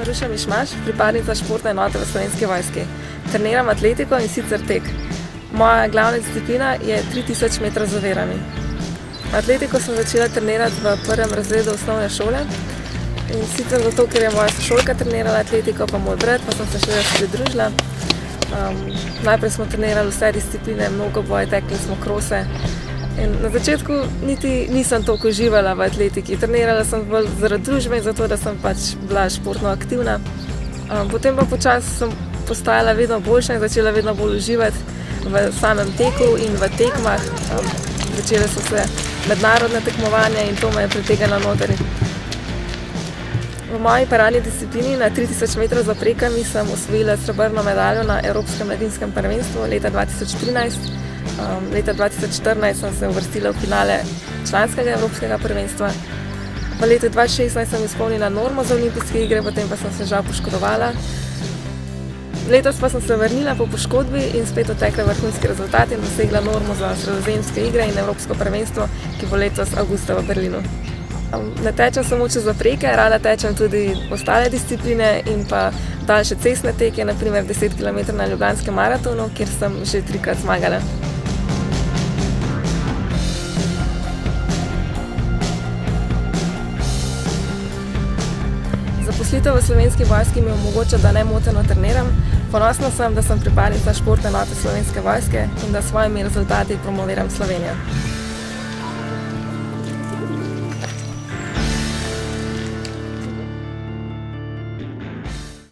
Maruša Mišmaš, pripadnica športne enote v Slovenski vojski. Treniram atletiko in sicer tek. Moja glavna disciplina je 3000 metrov z ovirami. Atletiko sem začela trenirati v 1. razredu osnovne šole. In sicer zato, ker je moja sošolka trenirala atletiko, pa moj brat, pa sem se še pridružila. Najprej smo trenirali vse discipline, mnogoboj, tekli smo krose. In na začetku niti nisem toliko uživala v atletiki. Trenirala sem bolj zaradi družbe in zato, da sem pač bila športno aktivna. Potem pa počasi sem postajala vedno boljša in začela vedno bolj uživati v samem teku in v tekmah. Začele so se mednarodne tekmovanja in to me je pritegalo noter. V moji paradni disciplini na 3000 metrov z zaprekami sem osvojila srebrno medaljo na Evropskem mladinskem prvenstvu leta 2013. Leta 2014 sem se uvrstila v finale članskega evropskega prvenstva. V letu 2016 sem izpolnila normo za olimpijske igre, potem pa sem se žal poškodovala. Letos pa sem se vrnila po poškodbi in spet otekla vrhunski rezultat in dosegla normo za sredozemske igre in evropsko prvenstvo, ki bo letos avgusta v Berlinu. Ne tečem samo čez zapreke, rada tečem tudi ostale discipline in pa daljše cestne teke, naprimer 10 km na Ljubljanskem maratonu, kjer sem že 3-krat zmagala. Zaposlitev v Slovenski vojski mi omogoča, da nemoteno treniram. Ponosna sem, da sem pripadnica športne enote Slovenske vojske in da s svojimi rezultati promoviram Slovenijo.